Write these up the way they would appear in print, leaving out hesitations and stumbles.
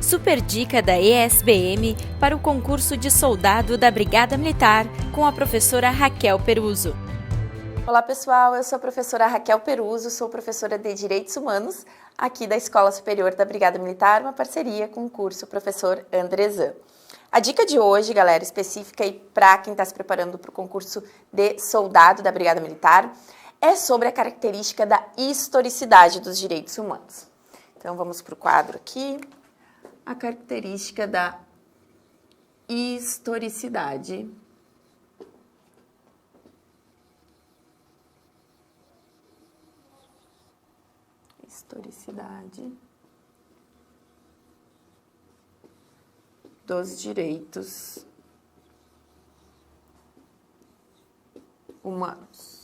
Super dica da ESBM para o concurso de soldado da Brigada Militar com a professora Raquel Peruso. Olá pessoal, eu sou a professora Raquel Peruso, sou professora de Direitos Humanos aqui da Escola Superior da Brigada Militar, uma parceria com o curso Professor Andrezan. A dica de hoje, galera, específica e para quem está se preparando para o concurso de soldado da Brigada Militar, é sobre a característica da historicidade dos direitos humanos. Então vamos para o quadro aqui. A característica da historicidade dos direitos humanos.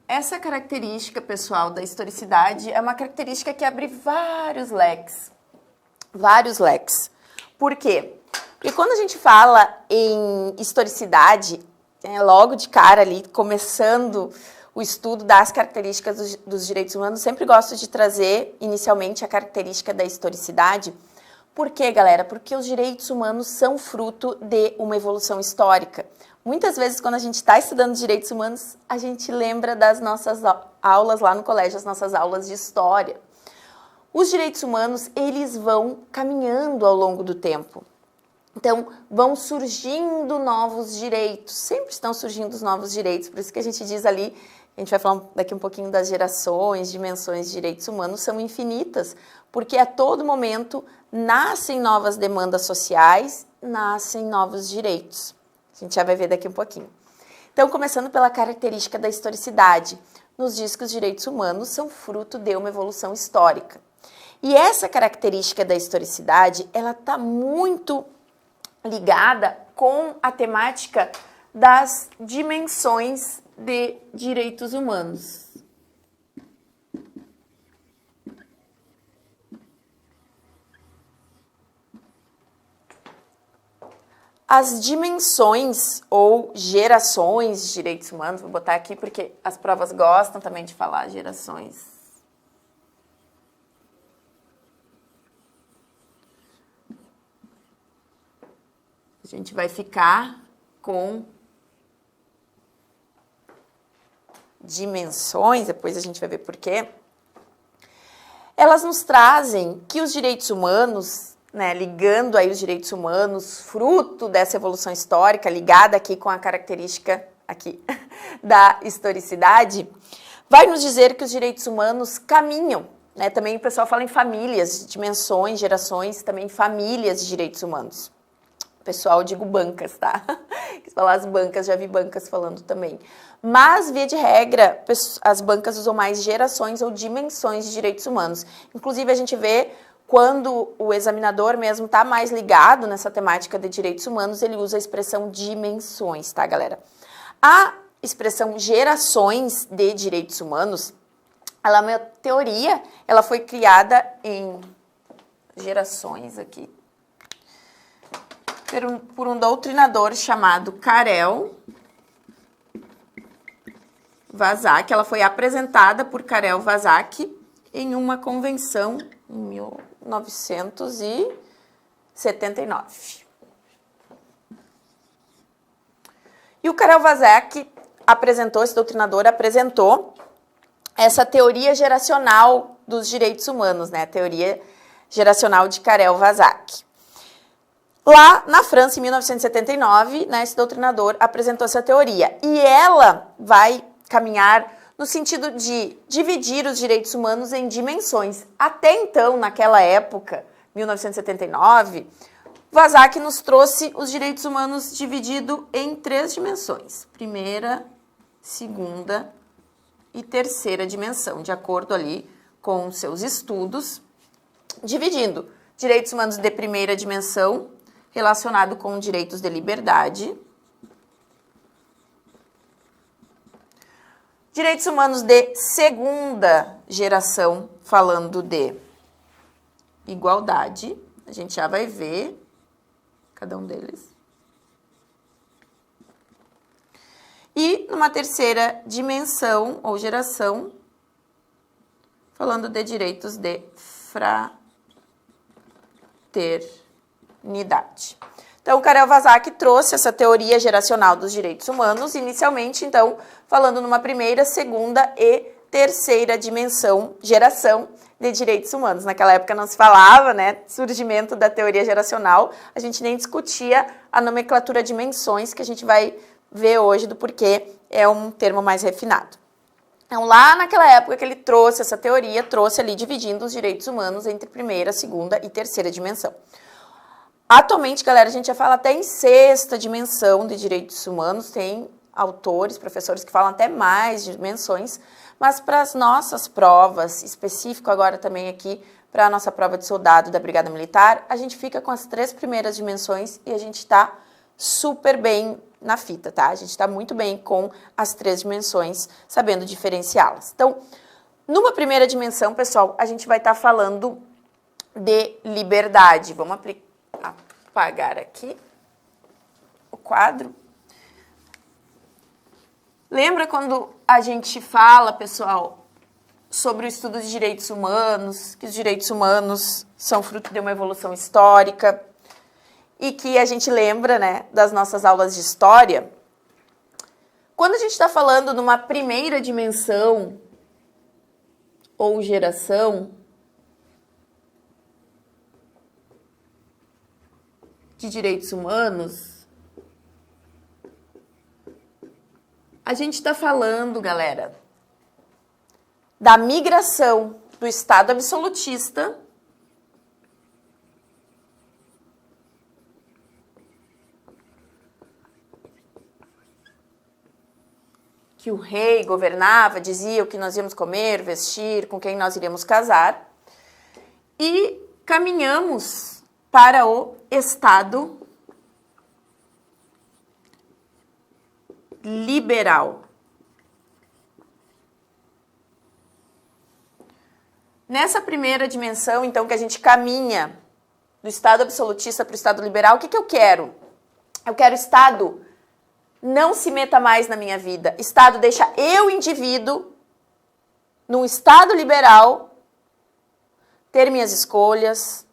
Essa característica, pessoal, da historicidade é uma característica que abre vários leques. Por quê? Porque quando a gente fala em historicidade, logo de cara ali, começando o estudo das características dos direitos humanos, sempre gosto de trazer inicialmente a característica da historicidade. Por quê, galera? Porque os direitos humanos são fruto de uma evolução histórica. Muitas vezes, quando a gente está estudando direitos humanos, a gente lembra das nossas aulas lá no colégio, as nossas aulas de história. Os direitos humanos, eles vão caminhando ao longo do tempo. Então, vão surgindo novos direitos, sempre estão surgindo os novos direitos, por isso que a gente diz ali, a gente vai falar daqui um pouquinho das gerações, dimensões de direitos humanos, são infinitas, porque a todo momento nascem novas demandas sociais, nascem novos direitos. A gente já vai ver daqui um pouquinho. Então, começando pela característica da historicidade, nos diz que os direitos humanos são fruto de uma evolução histórica. E essa característica da historicidade, ela está muito ligada com a temática das dimensões de direitos humanos. As dimensões ou gerações de direitos humanos, vou botar aqui porque as provas gostam também de falar gerações. A gente vai ficar com dimensões, depois a gente vai ver por quê. Elas nos trazem que os direitos humanos, ligando aí os direitos humanos, fruto dessa evolução histórica, ligada aqui com a característica aqui da historicidade, vai nos dizer que os direitos humanos caminham, Também o pessoal fala em famílias, dimensões, gerações, também famílias de direitos humanos. Pessoal, eu digo bancas, tá? Quis falar as bancas, já vi bancas falando também. Mas, via de regra, as bancas usam mais gerações ou dimensões de direitos humanos. Inclusive, a gente vê quando o examinador mesmo está mais ligado nessa temática de direitos humanos, ele usa a expressão dimensões, tá, galera? A expressão gerações de direitos humanos, ela é uma teoria, ela foi criada em gerações aqui, por um doutrinador chamado Karel Vazak. Ela foi apresentada por Karel Vazak em uma convenção em 1979. E o Karel Vazak apresentou, esse doutrinador apresentou essa teoria geracional dos direitos humanos, a teoria geracional de Karel Vazak. Lá na França, em 1979, esse doutrinador apresentou essa teoria. E ela vai caminhar no sentido de dividir os direitos humanos em dimensões. Até então, naquela época, 1979, Vazak nos trouxe os direitos humanos divididos em 3 dimensões. Primeira, segunda e terceira dimensão, de acordo ali com seus estudos, dividindo direitos humanos de primeira dimensão, relacionado com direitos de liberdade, direitos humanos de segunda geração, falando de igualdade, a gente já vai ver cada um deles. E numa terceira dimensão ou geração, falando de direitos de fraternidade. Então, Karel Vazak trouxe essa teoria geracional dos direitos humanos, inicialmente, então, falando numa primeira, segunda e terceira geração de direitos humanos. Naquela época não se falava, né, surgimento da teoria geracional, a gente nem discutia a nomenclatura de dimensões, que a gente vai ver hoje do porquê é um termo mais refinado. Então, lá naquela época que ele trouxe essa teoria, trouxe ali dividindo os direitos humanos entre primeira, segunda e terceira dimensão. Atualmente, galera, a gente já fala até em sexta dimensão de direitos humanos, tem autores, professores que falam até mais dimensões, mas para as nossas provas, específico agora também aqui para a nossa prova de soldado da Brigada Militar, a gente fica com as 3 primeiras dimensões e a gente está super bem na fita, tá? A gente está muito bem com as 3 dimensões, sabendo diferenciá-las. Então, numa primeira dimensão, pessoal, a gente vai estar falando de liberdade. Vamos apagar aqui o quadro. Lembra quando a gente fala, pessoal, sobre o estudo de direitos humanos, que os direitos humanos são fruto de uma evolução histórica e que a gente lembra, né, das nossas aulas de história? Quando a gente está falando numa primeira dimensão ou geração de direitos humanos, a gente está falando, galera, da migração do Estado absolutista que o rei governava, dizia o que nós íamos comer, vestir, com quem nós iríamos casar, e caminhamos para o Estado liberal. Nessa primeira dimensão, então, que a gente caminha do Estado absolutista para o Estado liberal, o que eu quero? Eu quero Estado não se meta mais na minha vida. Estado deixa eu, indivíduo, num Estado liberal, ter minhas escolhas,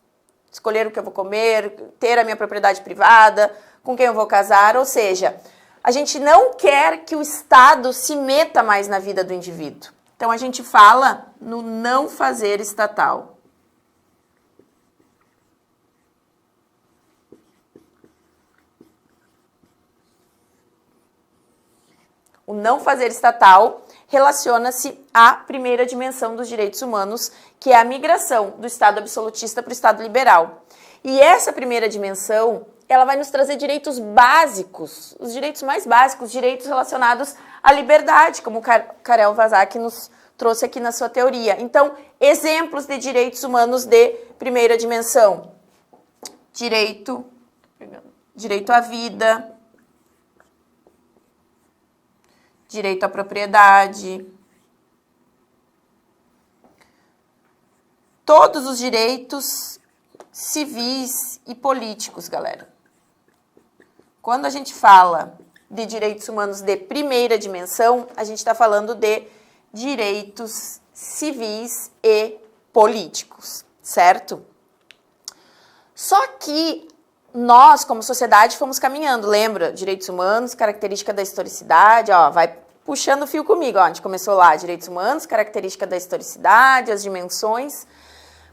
escolher o que eu vou comer, ter a minha propriedade privada, com quem eu vou casar, ou seja, a gente não quer que o Estado se meta mais na vida do indivíduo. Então, a gente fala no não fazer estatal. O não fazer estatal relaciona-se à primeira dimensão dos direitos humanos, que é a migração do Estado absolutista para o Estado liberal. E essa primeira dimensão, ela vai nos trazer direitos básicos, os direitos mais básicos, direitos relacionados à liberdade, como o Karel Vazak nos trouxe aqui na sua teoria. Então, exemplos de direitos humanos de primeira dimensão. Direito à vida, direito à propriedade, todos os direitos civis e políticos, galera. Quando a gente fala de direitos humanos de primeira dimensão, a gente está falando de direitos civis e políticos, certo? Só que nós, como sociedade, fomos caminhando, lembra? Direitos humanos, característica da historicidade, ó, vai puxando o fio comigo, ó, a gente começou lá, direitos humanos, característica da historicidade, as dimensões.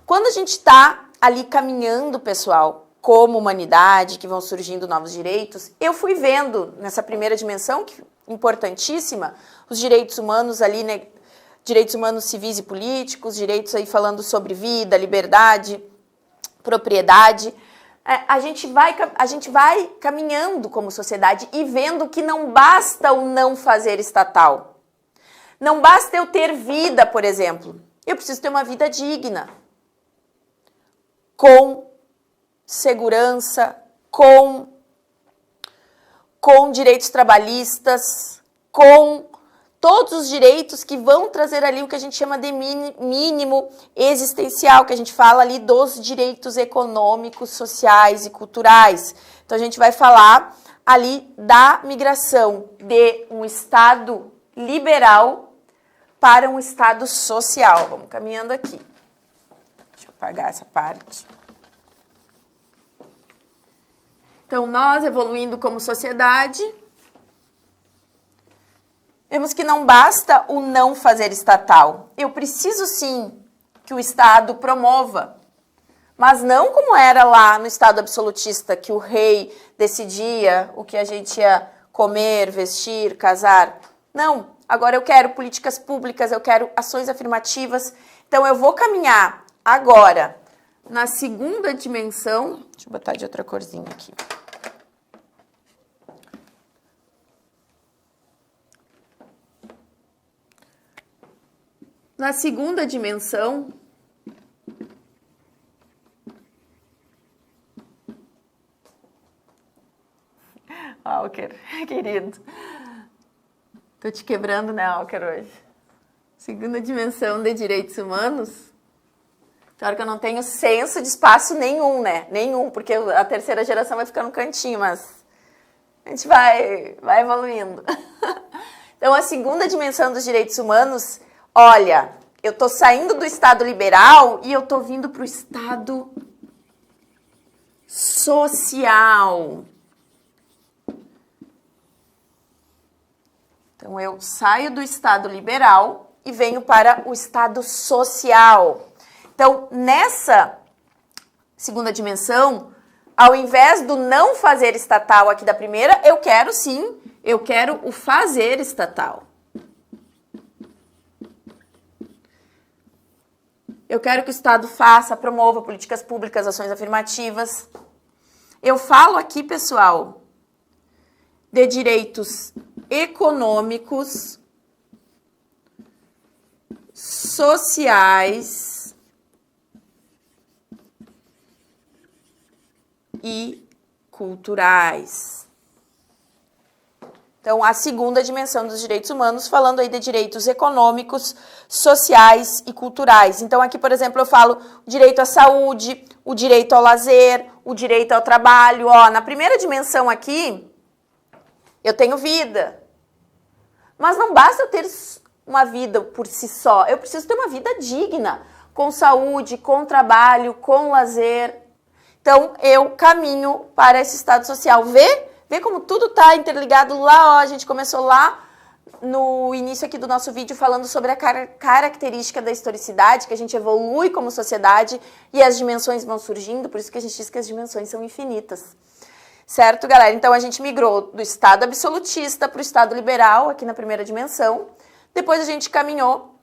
Quando a gente está ali caminhando, pessoal, como humanidade, que vão surgindo novos direitos, eu fui vendo nessa primeira dimensão, que importantíssima, os direitos humanos ali, né, direitos humanos civis e políticos, direitos aí falando sobre vida, liberdade, propriedade. A gente vai caminhando como sociedade e vendo que não basta o não fazer estatal. Não basta eu ter vida, por exemplo. Eu preciso ter uma vida digna, com segurança, com direitos trabalhistas, com todos os direitos que vão trazer ali o que a gente chama de mínimo existencial, que a gente fala ali dos direitos econômicos, sociais e culturais. Então, a gente vai falar ali da migração de um Estado liberal para um Estado social. Vamos caminhando aqui. Deixa eu apagar essa parte. Então, nós evoluindo como sociedade, vemos que não basta o não fazer estatal. Eu preciso sim que o Estado promova, mas não como era lá no Estado absolutista, que o rei decidia o que a gente ia comer, vestir, casar. Não, agora eu quero políticas públicas, eu quero ações afirmativas. Então eu vou caminhar agora na segunda dimensão. Deixa eu botar de outra corzinha aqui. Na segunda dimensão, Alker, querido. Tô te quebrando, né, Alker, hoje? Segunda dimensão de direitos humanos. Claro que eu não tenho senso de espaço nenhum, né? Nenhum, porque a terceira geração vai ficar no cantinho, mas a gente vai evoluindo. Então, a segunda dimensão dos direitos humanos, olha, eu tô saindo do Estado liberal e eu tô vindo para o Estado social. Então, eu saio do Estado liberal e venho para o Estado social. Então, nessa segunda dimensão, ao invés do não fazer estatal aqui da primeira, eu quero sim, eu quero o fazer estatal. Eu quero que o Estado faça, promova políticas públicas, ações afirmativas. Eu falo aqui, pessoal, de direitos econômicos, sociais e culturais. Então, a segunda dimensão dos direitos humanos, falando aí de direitos econômicos, sociais e culturais. Então, aqui, por exemplo, eu falo o direito à saúde, o direito ao lazer, o direito ao trabalho. Ó, na primeira dimensão aqui, eu tenho vida. Mas não basta eu ter uma vida por si só. Eu preciso ter uma vida digna, com saúde, com trabalho, com lazer. Então, eu caminho para esse estado social. Vê como tudo está interligado lá, ó, a gente começou lá no início aqui do nosso vídeo falando sobre a característica da historicidade, que a gente evolui como sociedade e as dimensões vão surgindo, por isso que a gente diz que as dimensões são infinitas. Certo, galera? Então, a gente migrou do Estado absolutista para o Estado liberal, aqui na primeira dimensão. Depois, a gente caminhou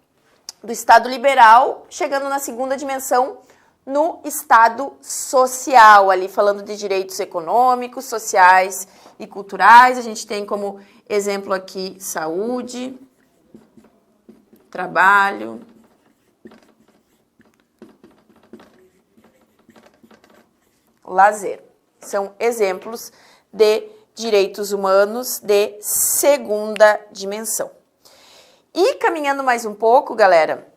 do Estado liberal, chegando na segunda dimensão, no Estado social, ali falando de direitos econômicos, sociais e culturais. A gente tem como exemplo aqui saúde, trabalho, lazer. São exemplos de direitos humanos de segunda dimensão. E caminhando mais um pouco, galera,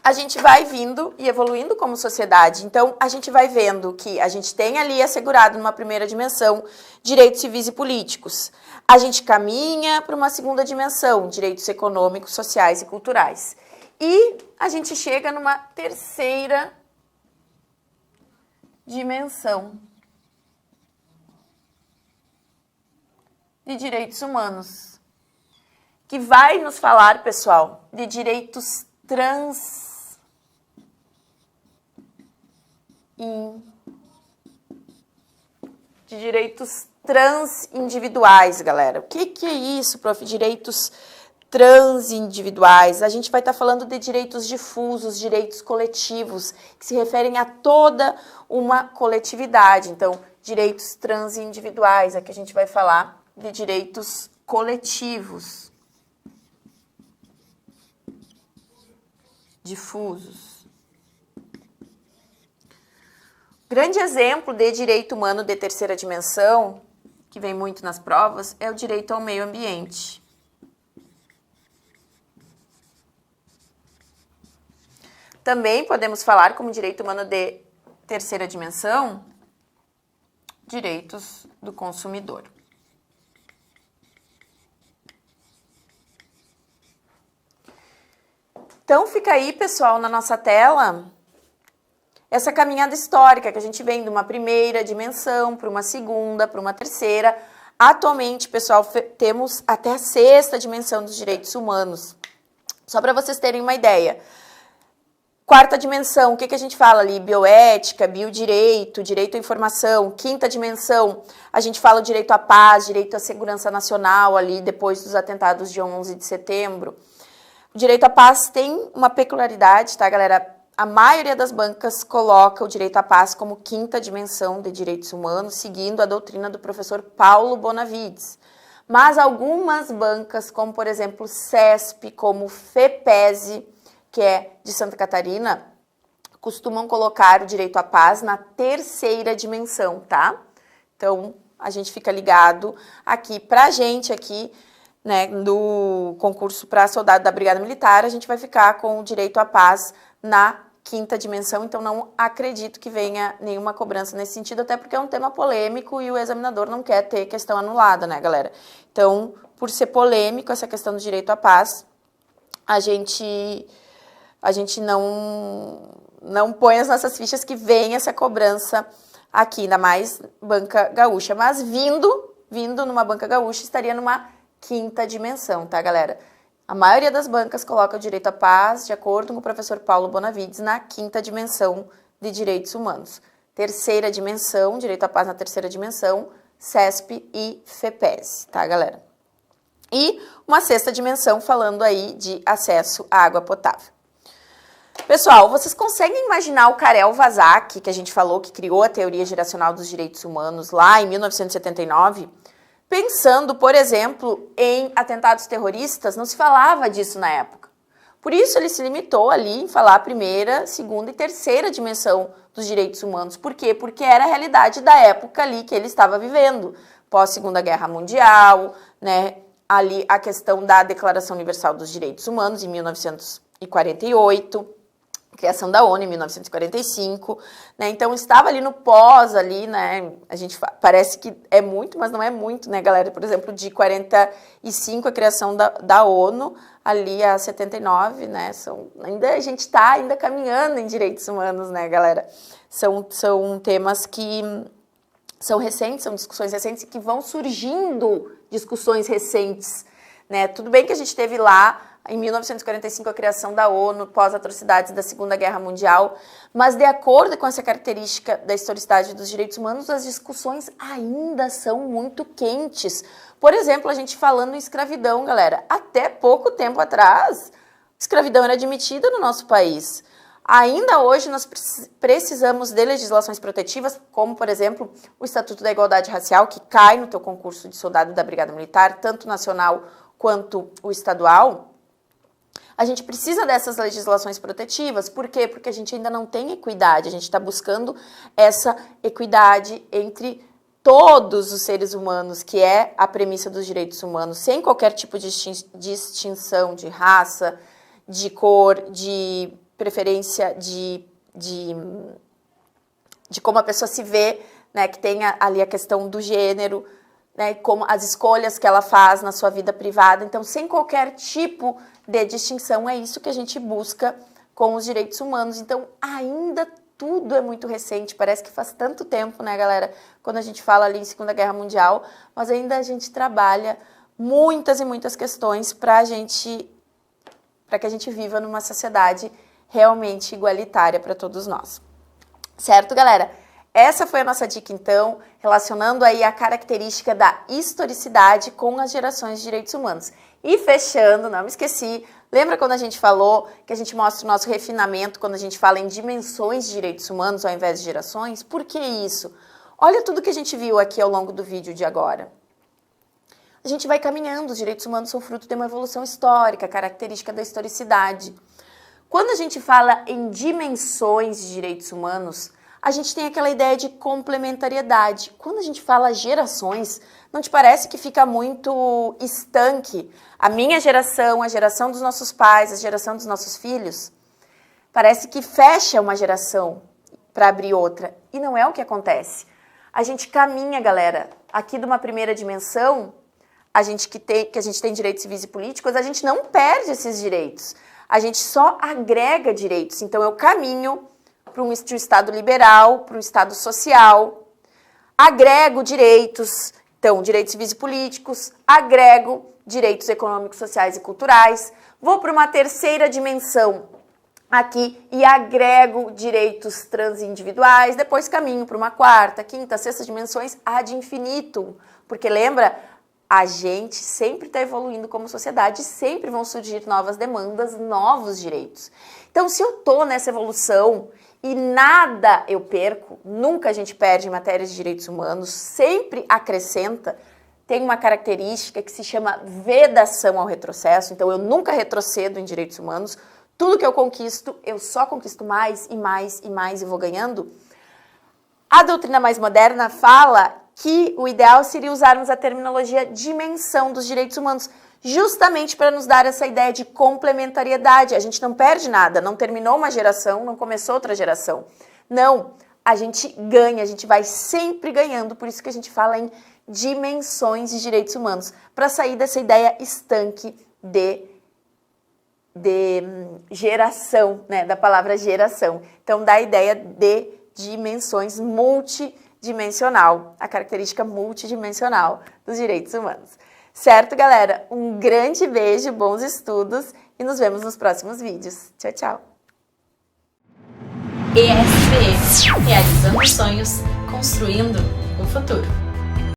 a gente vai vindo e evoluindo como sociedade. Então, a gente vai vendo que a gente tem ali assegurado numa primeira dimensão direitos civis e políticos. A gente caminha para uma segunda dimensão, direitos econômicos, sociais e culturais. E a gente chega numa terceira dimensão de direitos humanos, que vai nos falar, pessoal, de direitos de direitos transindividuais, galera. O que é isso, prof? Direitos transindividuais. A gente vai estar falando de direitos difusos, direitos coletivos, que se referem a toda uma coletividade. Então, direitos transindividuais, aqui a gente vai falar de direitos coletivos, difusos. Grande exemplo de direito humano de terceira dimensão, que vem muito nas provas, é o direito ao meio ambiente. Também podemos falar como direito humano de terceira dimensão, direitos do consumidor. Então fica aí, pessoal, na nossa tela, essa caminhada histórica que a gente vem de uma primeira dimensão para uma segunda, para uma terceira. Atualmente, pessoal, temos até a sexta dimensão dos direitos humanos. Só para vocês terem uma ideia. Quarta dimensão, o que a gente fala ali? Bioética, biodireito, direito à informação. Quinta dimensão, a gente fala o direito à paz, direito à segurança nacional ali depois dos atentados de 11 de setembro. O direito à paz tem uma peculiaridade, tá, galera? A maioria das bancas coloca o direito à paz como quinta dimensão de direitos humanos, seguindo a doutrina do professor Paulo Bonavides. Mas algumas bancas, como por exemplo CESP, como FEPESE, que é de Santa Catarina, costumam colocar o direito à paz na terceira dimensão, tá? Então, a gente fica ligado aqui pra gente aqui, né, do concurso para soldado da Brigada Militar, a gente vai ficar com o direito à paz na quinta dimensão, então não acredito que venha nenhuma cobrança nesse sentido, até porque é um tema polêmico e o examinador não quer ter questão anulada, né, galera? Então, por ser polêmico essa questão do direito à paz, a gente não põe as nossas fichas que vem essa cobrança aqui, ainda mais banca gaúcha. Mas vindo numa banca gaúcha, estaria numa quinta dimensão, tá, galera? A maioria das bancas coloca o direito à paz, de acordo com o professor Paulo Bonavides, na quinta dimensão de direitos humanos. Terceira dimensão, direito à paz na terceira dimensão, CESP e FEPESE, tá, galera? E uma sexta dimensão falando aí de acesso à água potável. Pessoal, vocês conseguem imaginar o Karel Vazak, que a gente falou, que criou a teoria geracional dos direitos humanos lá em 1979? Pensando, por exemplo, em atentados terroristas, não se falava disso na época. Por isso ele se limitou ali em falar a primeira, segunda e terceira dimensão dos direitos humanos. Por quê? Porque era a realidade da época ali que ele estava vivendo. Pós-Segunda Guerra Mundial, né? Ali a questão da Declaração Universal dos Direitos Humanos, em 1948, criação da ONU em 1945, né? Então estava ali no pós ali, né? A gente parece que é muito, mas não é muito, né, galera? Por exemplo, de 45 a criação da ONU, ali a 79, né? Ainda a gente está ainda caminhando em direitos humanos, né, galera? São temas que são recentes, são discussões recentes que vão surgindo discussões recentes, né? Tudo bem que a gente teve lá em 1945 a criação da ONU, pós-atrocidades da Segunda Guerra Mundial, mas de acordo com essa característica da historicidade dos direitos humanos, as discussões ainda são muito quentes. Por exemplo, a gente falando em escravidão, galera, até pouco tempo atrás, escravidão era admitida no nosso país. Ainda hoje nós precisamos de legislações protetivas, como, por exemplo, o Estatuto da Igualdade Racial, que cai no teu concurso de soldado da Brigada Militar, tanto nacional quanto o estadual. A gente precisa dessas legislações protetivas. Por quê? Porque a gente ainda não tem equidade. A gente está buscando essa equidade entre todos os seres humanos, que é a premissa dos direitos humanos, sem qualquer tipo de distinção de raça, de cor, de preferência, de como a pessoa se vê, né, que tem ali a questão do gênero, né, como as escolhas que ela faz na sua vida privada. Então, sem qualquer tipo de distinção, é isso que a gente busca com os direitos humanos. Então, ainda tudo é muito recente, parece que faz tanto tempo, né, galera, quando a gente fala ali em Segunda Guerra Mundial, mas ainda a gente trabalha muitas e muitas questões para que a gente viva numa sociedade realmente igualitária para todos nós. Certo, galera? Essa foi a nossa dica, então, relacionando aí a característica da historicidade com as gerações de direitos humanos. E fechando, não me esqueci, lembra quando a gente falou que a gente mostra o nosso refinamento quando a gente fala em dimensões de direitos humanos ao invés de gerações? Por que isso? Olha tudo que a gente viu aqui ao longo do vídeo de agora. A gente vai caminhando, os direitos humanos são fruto de uma evolução histórica, característica da historicidade. Quando a gente fala em dimensões de direitos humanos, a gente tem aquela ideia de complementariedade. Quando a gente fala gerações, não te parece que fica muito estanque? A minha geração, a geração dos nossos pais, a geração dos nossos filhos? Parece que fecha uma geração para abrir outra. E não é o que acontece. A gente caminha, galera, aqui de uma primeira dimensão, a gente tem direitos civis e políticos, a gente não perde esses direitos. a gente só agrega direitos. Então, eu caminho para um Estado liberal, para um Estado social, agrego direitos, então, direitos civis e políticos, agrego direitos econômicos, sociais e culturais, vou para uma terceira dimensão aqui e agrego direitos transindividuais, depois caminho para uma quarta, quinta, sexta dimensões ad infinitum, porque lembra, a gente sempre está evoluindo como sociedade, sempre vão surgir novas demandas, novos direitos. Então, se eu estou nessa evolução e nada eu perco, nunca a gente perde em matéria de direitos humanos, sempre acrescenta, tem uma característica que se chama vedação ao retrocesso, então eu nunca retrocedo em direitos humanos, tudo que eu conquisto, eu só conquisto mais e mais e mais e vou ganhando. A doutrina mais moderna fala que o ideal seria usarmos a terminologia dimensão dos direitos humanos, justamente para nos dar essa ideia de complementariedade. A gente não perde nada, não terminou uma geração, não começou outra geração. Não, a gente ganha, a gente vai sempre ganhando, por isso que a gente fala em dimensões de direitos humanos, para sair dessa ideia estanque de geração, né, da palavra geração. Então, dá a ideia de dimensões multidimensional, a característica multidimensional dos direitos humanos. Certo, galera? Um grande beijo, bons estudos e nos vemos nos próximos vídeos. Tchau, tchau! ESBM, realizando sonhos, construindo um futuro.